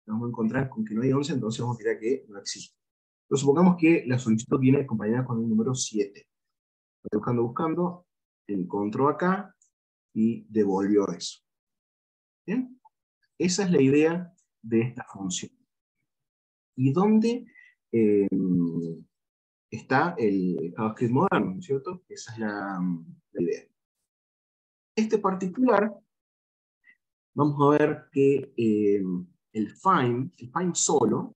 vamos a encontrar con que no hay 11, entonces vamos a tirar que no existe. Pero supongamos que la solicitud viene acompañada con el número 7. Estoy buscando, encontró acá y devolvió eso. ¿Bien? Esa es la idea de esta función. ¿Y dónde está el JavaScript moderno, ¿no es cierto? Esa es la idea. Este particular, vamos a ver que el find solo,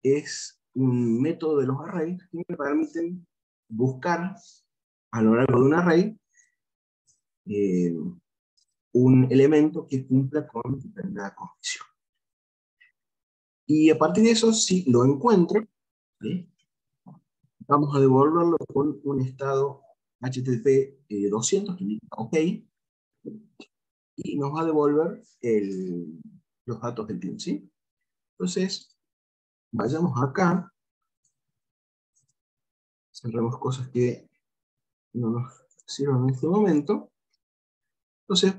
es un método de los arrays que me permiten buscar a lo largo de un array un elemento que cumpla con determinada condición. Y a partir de eso, si lo encuentro, ¿sí?, vamos a devolverlo con un estado HTTP 200, que indica OK, y nos va a devolver los datos del team, ¿sí? Entonces, vayamos acá, cerremos cosas que no nos sirven en este momento. Entonces,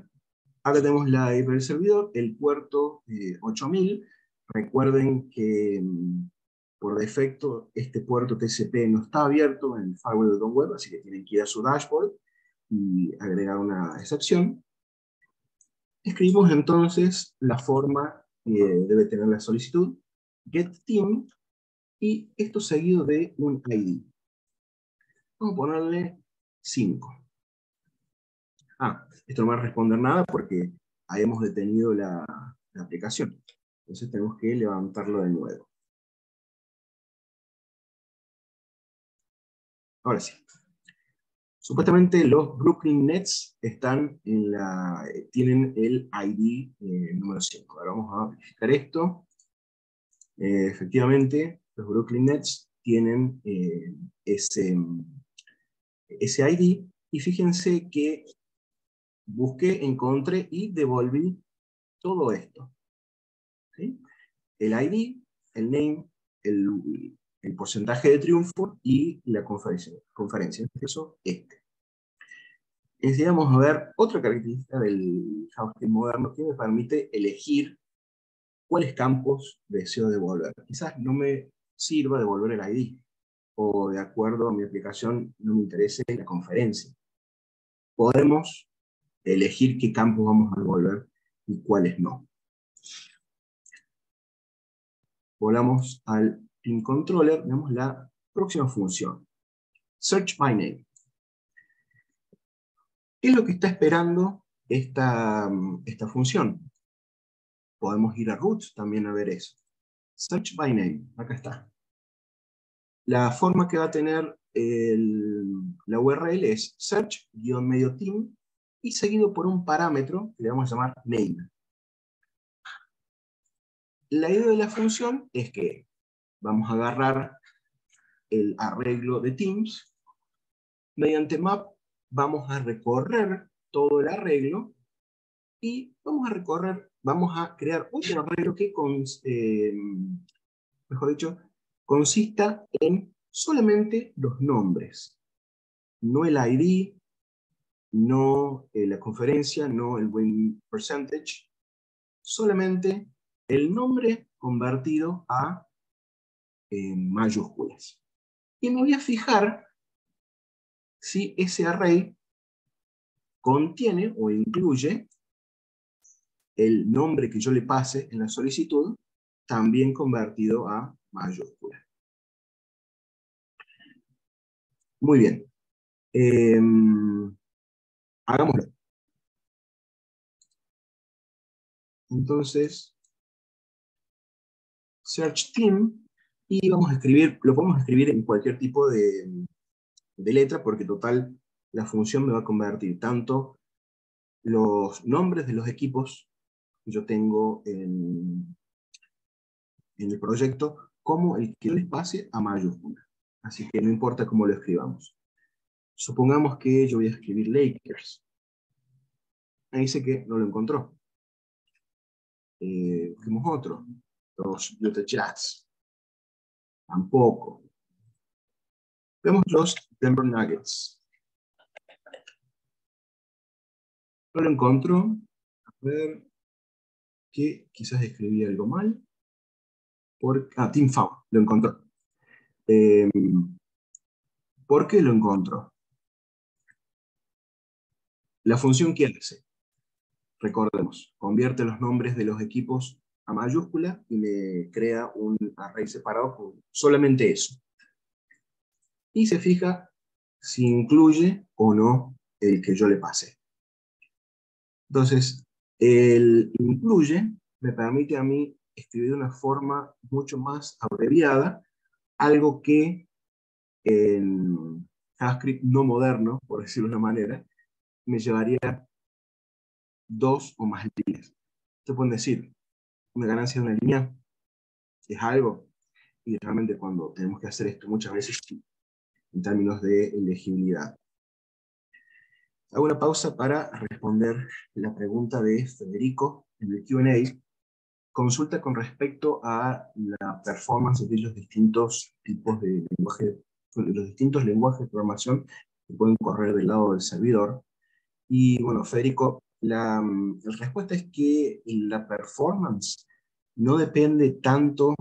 acá tenemos la IP del servidor, el puerto 8000. Recuerden que por defecto este puerto TCP no está abierto en el firewall de Web, así que tienen que ir a su dashboard y agregar una excepción. Escribimos entonces la forma que debe tener la solicitud, getTeam, y esto seguido de un ID. Vamos a ponerle 5. Esto no va a responder nada porque hayamos detenido la aplicación. Entonces tenemos que levantarlo de nuevo. Ahora sí. Supuestamente los Brooklyn Nets están tienen el ID número 5. Ahora vamos a verificar esto. Efectivamente, los Brooklyn Nets tienen ese ID. Y fíjense que busqué, encontré y devolví todo esto. ¿Sí? El ID, el name, el porcentaje de triunfo y la conferencia. En este caso, este. Vamos a ver otra característica del JavaScript moderno que me permite elegir cuáles campos deseo devolver. Quizás no me sirva devolver el ID, o de acuerdo a mi aplicación no me interese la conferencia. Podemos elegir qué campos vamos a devolver y cuáles no. Volvamos al Team Controller, veamos la próxima función. Search by Name. ¿Qué es lo que está esperando esta función? Podemos ir a root también a ver eso. Search by Name, acá está. La forma que va a tener la URL es search-team y seguido por un parámetro que le vamos a llamar name. la idea de la función es que vamos a agarrar el arreglo de Teams, mediante map vamos a recorrer todo el arreglo y vamos a crear otro arreglo que, mejor dicho, consista en solamente los nombres, no el ID, no la conferencia, no el win percentage, solamente el nombre convertido a mayúsculas. Y me voy a fijar si ese array contiene o incluye el nombre que yo le pase en la solicitud, también convertido a mayúscula. Muy bien. Hagámoslo. Entonces, search team, y vamos a escribir, lo podemos escribir en cualquier tipo de letra, porque total, la función me va a convertir tanto los nombres de los equipos que yo tengo en el proyecto, como el que les pase a mayúscula. Así que no importa cómo lo escribamos. Supongamos que yo voy a escribir Lakers. Me dice que no lo encontró. Busquemos otro. Los Utah Jazz. Tampoco. Vemos los Denver Nuggets. No lo encontró. A ver, que quizás escribí algo mal. Team Found, lo encontró. ¿Por qué lo encontró? La función que hace, recordemos, convierte los nombres de los equipos a mayúscula y me crea un array separado con solamente eso. Y se fija si incluye o no el que yo le pasé. Entonces, el incluye me permite a mí escribir de una forma mucho más abreviada, algo que en JavaScript no moderno, por decirlo de una manera, me llevaría 2 o más líneas. Ustedes pueden decir, una ganancia de una línea es algo, y realmente cuando tenemos que hacer esto muchas veces en términos de elegibilidad. Hago una pausa para responder la pregunta de Federico en el Q&A. Consulta con respecto a la performance de los distintos tipos de lenguaje, de los distintos lenguajes de programación que pueden correr del lado del servidor. Y bueno, Federico, la respuesta es que la performance no depende tanto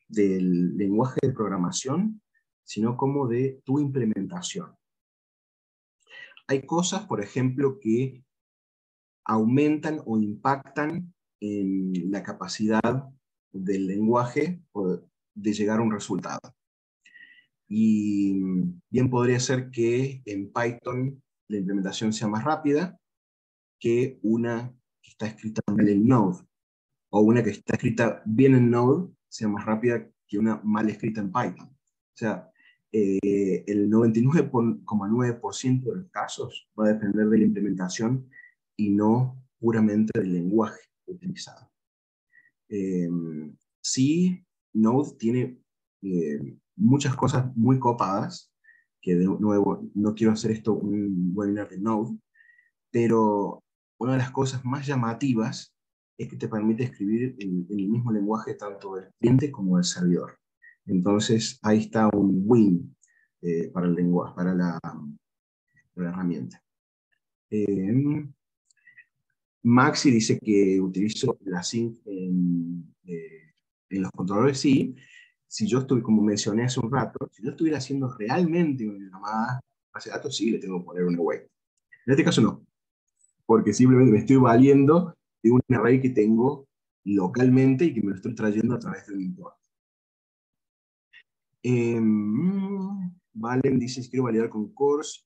del lenguaje de programación, sino como de tu implementación. Hay cosas, por ejemplo, que aumentan o impactan en la capacidad del lenguaje de llegar a un resultado. Y bien podría ser que en Python la implementación sea más rápida que una que está escrita mal en Node, o una que está escrita bien en Node sea más rápida que una mal escrita en Python. O sea, el 99,9% de los casos va a depender de la implementación y no puramente del lenguaje utilizado. Sí, Node tiene muchas cosas muy copadas, que de nuevo no quiero hacer esto un webinar de Node, pero una de las cosas más llamativas es que te permite escribir en el mismo lenguaje tanto del cliente como del servidor. Entonces ahí está un win para el lenguaje, para la herramienta. Maxi dice que utilizo la sync en los controladores, sí. Si yo estoy, como mencioné hace un rato, si yo estuviera haciendo realmente una llamada base de datos, sí le tengo que poner una wait. En este caso no, porque simplemente me estoy valiendo de un array que tengo localmente y que me lo estoy trayendo a través de un import. Valen dice, quiero validar con course.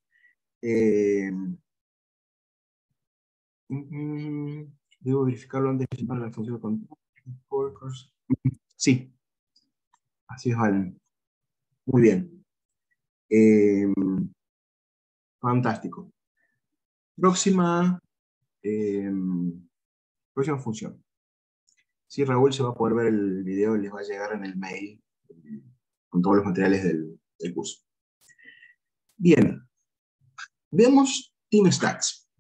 Debo verificarlo antes de llamar a la función de control. Sí, así es, Valen. Muy bien. Fantástico. Próxima función. Sí, Raúl se va a poder ver el video, les va a llegar en el mail con todos los materiales del curso. Bien, veamos Team Stats.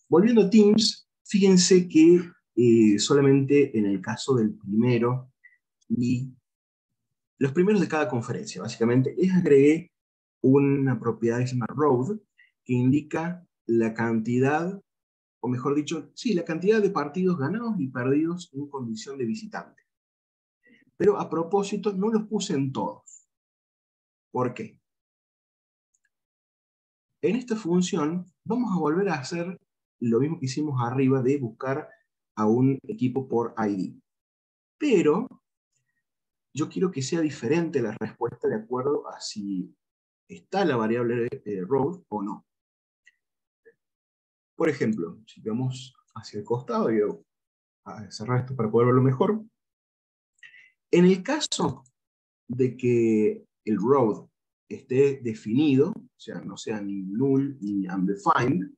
Volviendo a Teams, fíjense que solamente en el caso del primero y los primeros de cada conferencia, básicamente, les agregué una propiedad que se llama road, que indica la cantidad, o mejor dicho, sí, la cantidad de partidos ganados y perdidos en condición de visitante. Pero a propósito, no los puse en todos. ¿Por qué? En esta función vamos a volver a hacer lo mismo que hicimos arriba de buscar a un equipo por ID. Pero yo quiero que sea diferente la respuesta de acuerdo a si está la variable row o no. Por ejemplo, si vamos hacia el costado, y voy a cerrar esto para poder verlo mejor. En el caso de que el row esté definido, o sea, no sea ni null ni undefined,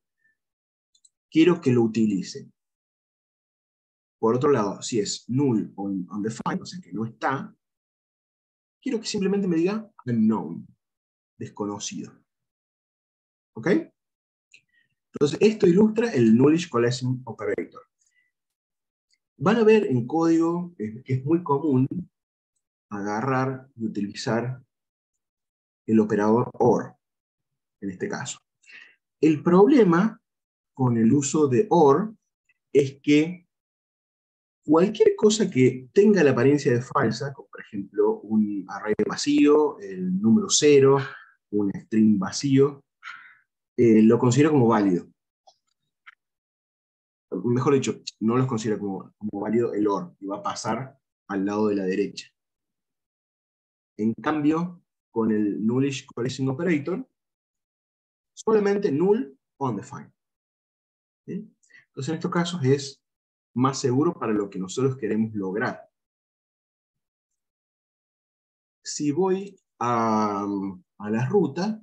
quiero que lo utilice. Por otro lado, si es null o undefined, o sea que no está, quiero que simplemente me diga unknown, desconocido. ¿Ok? Entonces, esto ilustra el Nullish Collection Operator. Van a ver en código que es muy común agarrar y utilizar el operador OR, en este caso. El problema con el uso de OR es que cualquier cosa que tenga la apariencia de falsa, como por ejemplo un array vacío, el número 0, un string vacío, lo considera como válido. Mejor dicho, no los considera como válido el OR, y va a pasar al lado de la derecha. En cambio, con el Nullish Collection Operator, solamente null undefined. ¿Sí? Entonces, en estos casos es más seguro para lo que nosotros queremos lograr. Si voy a la ruta,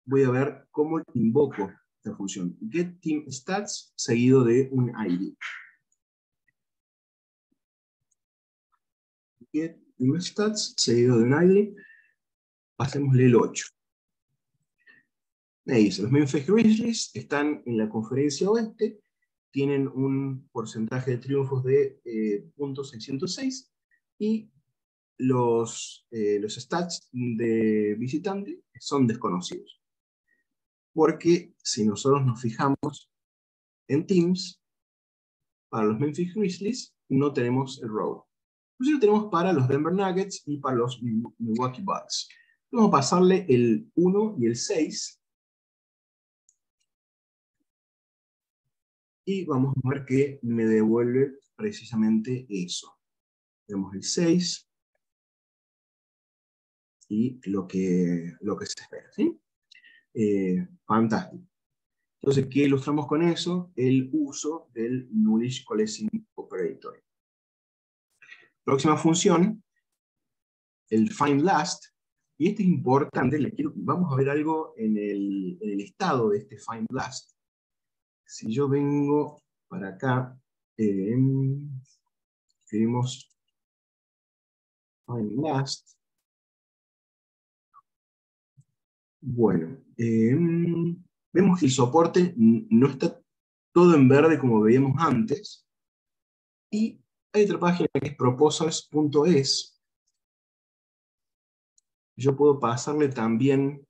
voy a ver cómo invoco esta función. getTeamStats seguido de un ID. getTeamStats seguido de un ID. Pasémosle el 8. Me dice, los Memphis Grizzlies están en la conferencia oeste, tienen un porcentaje de triunfos de .606 y los stats de visitante son desconocidos. Porque si nosotros nos fijamos en Teams, para los Memphis Grizzlies no tenemos el row. Pues lo tenemos para los Denver Nuggets y para los Milwaukee Bucks. Vamos a pasarle el 1 y el 6. Y vamos a ver que me devuelve precisamente eso. Tenemos el 6 y lo que se espera, ¿sí? Fantástico. Entonces, ¿qué ilustramos con eso? El uso del Nullish Collection Operator. Próxima función, el find last. Y este es importante, vamos a ver algo en el estado de este find last. Si yo vengo para acá, escribimos find last. Bueno, vemos que el soporte no está todo en verde como veíamos antes. Y hay otra página que es proposals.es. Yo puedo pasarle también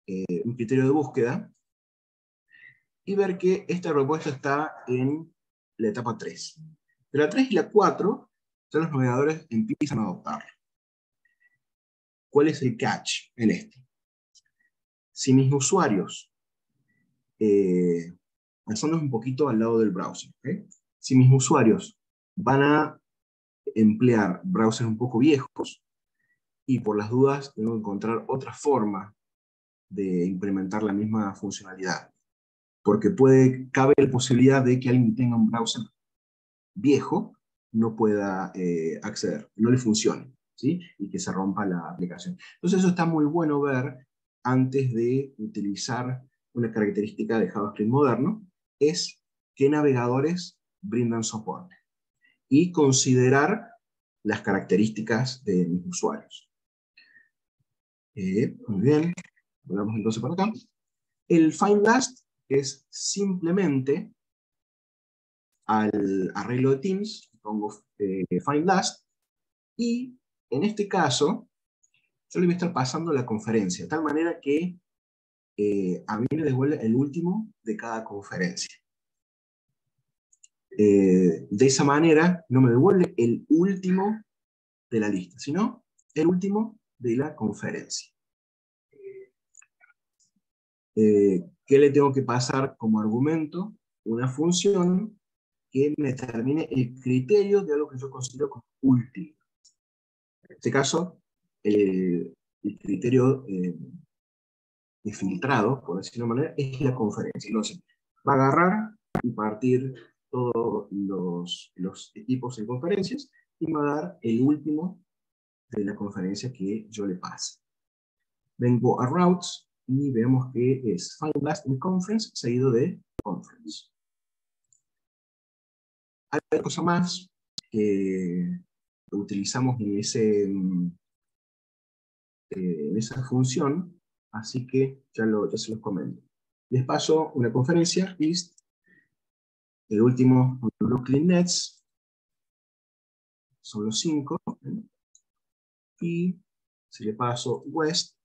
un criterio de búsqueda y ver que esta propuesta está en la etapa 3. De la 3 y la 4, ya los navegadores empiezan a adoptarla. ¿Cuál es el catch en este? Si mis usuarios, pasándonos un poquito al lado del browser, ¿okay? Si mis usuarios van a emplear browsers un poco viejos y por las dudas tengo que encontrar otra forma de implementar la misma funcionalidad, porque cabe la posibilidad de que alguien tenga un browser viejo no pueda acceder, no le funcione, ¿sí? Y que se rompa la aplicación. Entonces eso está muy bueno ver antes de utilizar una característica de JavaScript moderno, es qué navegadores brindan soporte y considerar las características de mis usuarios. Muy bien, volvamos entonces para acá. El find last es simplemente al arreglo de Teams, pongo find last, y en este caso yo le voy a estar pasando la conferencia, de tal manera que a mí me devuelve el último de cada conferencia. De esa manera no me devuelve el último de la lista, sino el último de la conferencia. ¿Qué le tengo que pasar como argumento? Una función que me determine el criterio de algo que yo considero como último. En este caso, el criterio de filtrado, por decirlo de una manera, es la conferencia. Entonces, va a agarrar y partir todos los equipos en conferencias y me va a dar el último de la conferencia que yo le pase. Vengo a routes y vemos que es find last in conference seguido de conference. Hay otra cosa más que utilizamos en esa función, así que ya se los comento. Les paso una conferencia, list, el último Brooklyn Nets, son los 5, y si le paso West,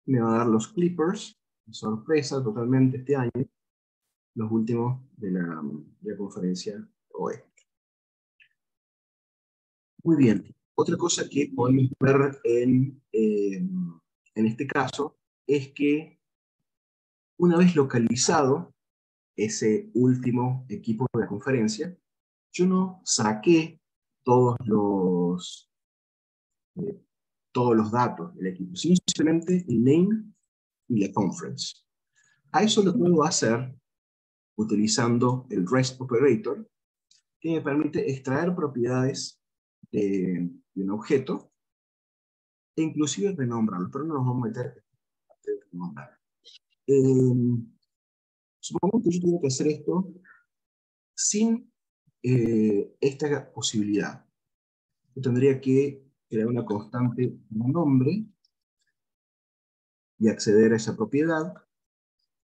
me va a dar los Clippers, sorpresa totalmente este año, los últimos de la conferencia oeste. Muy bien. Otra cosa que podemos ver en este caso es que una vez localizado ese último equipo de la conferencia, yo no saqué eh, todos los datos del equipo, sino simplemente el name y la conference. A eso lo puedo hacer utilizando el REST operator, que me permite extraer propiedades de un objeto e inclusive renombrarlo, pero no nos vamos a meter en renombrar. Supongamos que yo tuviera que hacer esto sin esta posibilidad. Yo tendría que crear una constante como nombre y acceder a esa propiedad,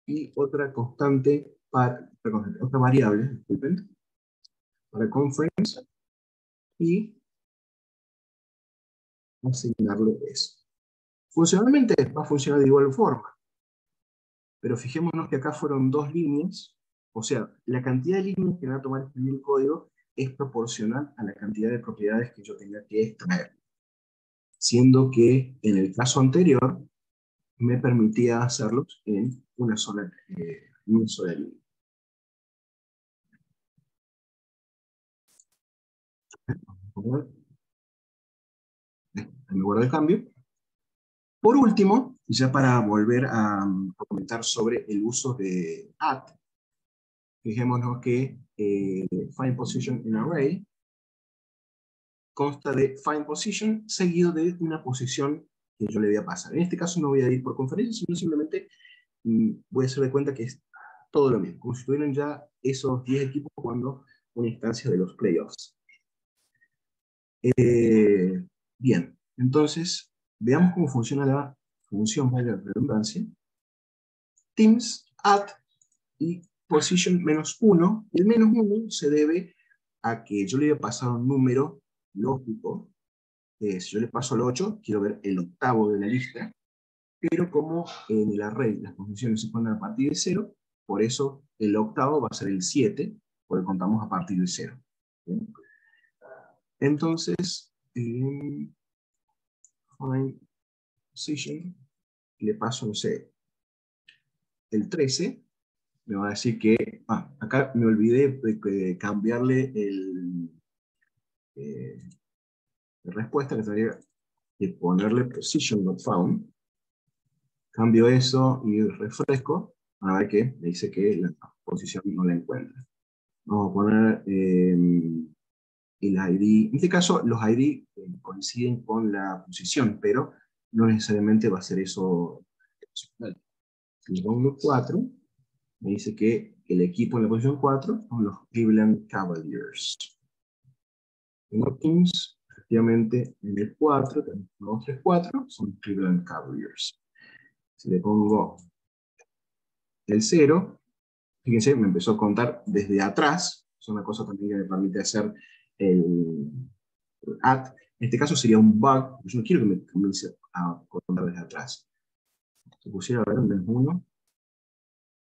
y otra constante otra variable, disculpen, para conference, y asignarle eso. Funcionalmente va a funcionar de igual forma, pero fijémonos que acá fueron 2 líneas, o sea, la cantidad de líneas que va a tomar escribir el código es proporcional a la cantidad de propiedades que yo tenga que extraer, siendo que en el caso anterior me permitía hacerlos en una sola línea. Me guardo el cambio. Por último, ya para volver a comentar sobre el uso de at, fijémonos que find position in array consta de find position seguido de una posición que yo le voy a pasar. En este caso no voy a ir por conferencia, sino simplemente voy a hacer de cuenta que es todo lo mismo, como si tuvieran ya esos 10 equipos jugando una instancia de los playoffs. Bien, entonces veamos cómo funciona la función, valga la redundancia. Teams, at y position -1. El -1 se debe a que yo le voy a pasar un número lógico. Si yo le paso el 8, quiero ver el octavo de la lista, pero como en el array las posiciones se ponen a partir de 0, por eso el octavo va a ser el 7, porque contamos a partir de 0. ¿Bien? Entonces, find position, le paso, no sé, el 13, me va a decir que, acá me olvidé de cambiarle la respuesta, que tendría que ponerle position.found. Cambio eso y refresco, a ver que me dice que la posición no la encuentra. Vamos a poner el ID. En este caso, los ID coinciden con la posición, pero no necesariamente va a ser eso. Le pongo 4 me dice que el equipo en la posición 4 son los Cleveland Cavaliers. Tengo Kings, efectivamente, en el 4, tenemos 2, 3, 4, son Cleveland Cavaliers. Si le pongo el 0, fíjense, me empezó a contar desde atrás. Es una cosa también que me permite hacer el add. En este caso sería un bug. Yo no quiero que me comience a contar desde atrás. Si pusiera a ver el 1,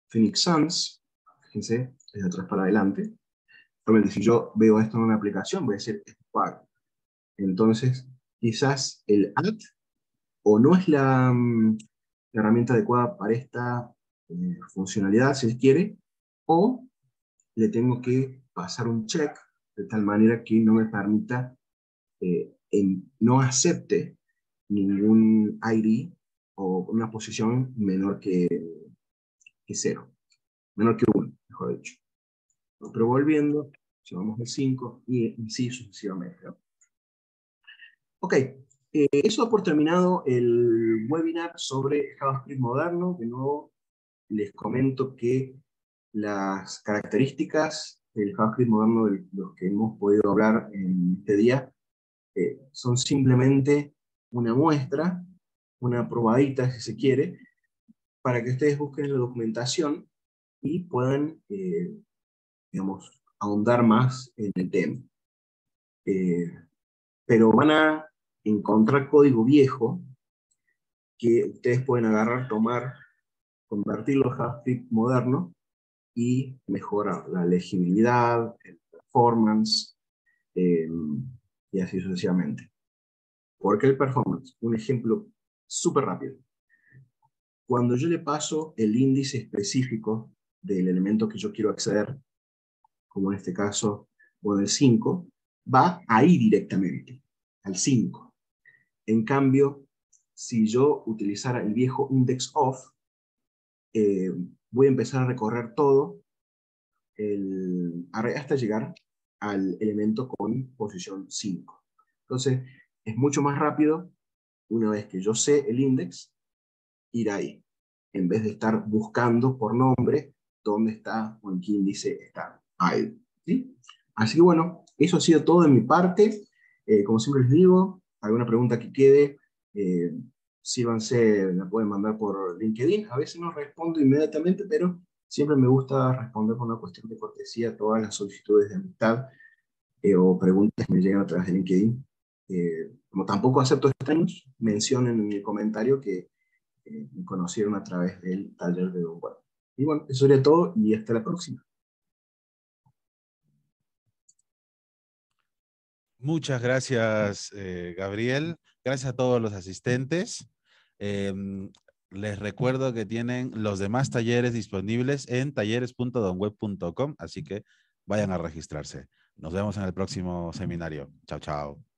Phoenix Suns, fíjense, desde atrás para adelante. Realmente, si yo veo esto en una aplicación, voy a decir bug. Entonces, quizás el add o no es la herramienta adecuada para esta funcionalidad, si se quiere, o le tengo que pasar un check de tal manera que no me permita, no acepte ningún ID o una posición menor que 0, menor que 1, mejor dicho. Pero volviendo, llevamos el 5 y así sucesivamente, ¿no? Ok, eso da por terminado el webinar sobre JavaScript moderno. De nuevo, les comento que las características del JavaScript moderno de los que hemos podido hablar en este día son simplemente una muestra, una probadita, si se quiere, para que ustedes busquen la documentación y puedan, digamos, ahondar más en el tema. Pero van a encontrar código viejo que ustedes pueden agarrar, tomar, convertirlo a JavaScript moderno y mejorar la legibilidad, el performance, y así sucesivamente. ¿Por qué el performance? Un ejemplo súper rápido. Cuando yo le paso el índice específico del elemento que yo quiero acceder, como en este caso, bueno, el 5, va ahí directamente, al 5. En cambio, si yo utilizara el viejo index of, voy a empezar a recorrer todo el array hasta llegar al elemento con posición 5. Entonces, es mucho más rápido, una vez que yo sé el index, ir ahí, en vez de estar buscando por nombre dónde está o en qué índice está ahí. ¿Sí? Así que bueno, eso ha sido todo de mi parte. Como siempre les digo, alguna pregunta que quede, síganse, la pueden mandar por LinkedIn. A veces no respondo inmediatamente, pero siempre me gusta responder por una cuestión de cortesía a todas las solicitudes de amistad o preguntas que me llegan a través de LinkedIn. Como tampoco acepto extraños, mencionen en el comentario que me conocieron a través del taller de Don Juan. Y bueno, eso sería todo y hasta la próxima. Muchas gracias, Gabriel. Gracias a todos los asistentes. Les recuerdo que tienen los demás talleres disponibles en talleres.donweb.com, así que vayan a registrarse. Nos vemos en el próximo seminario. Chao, chao.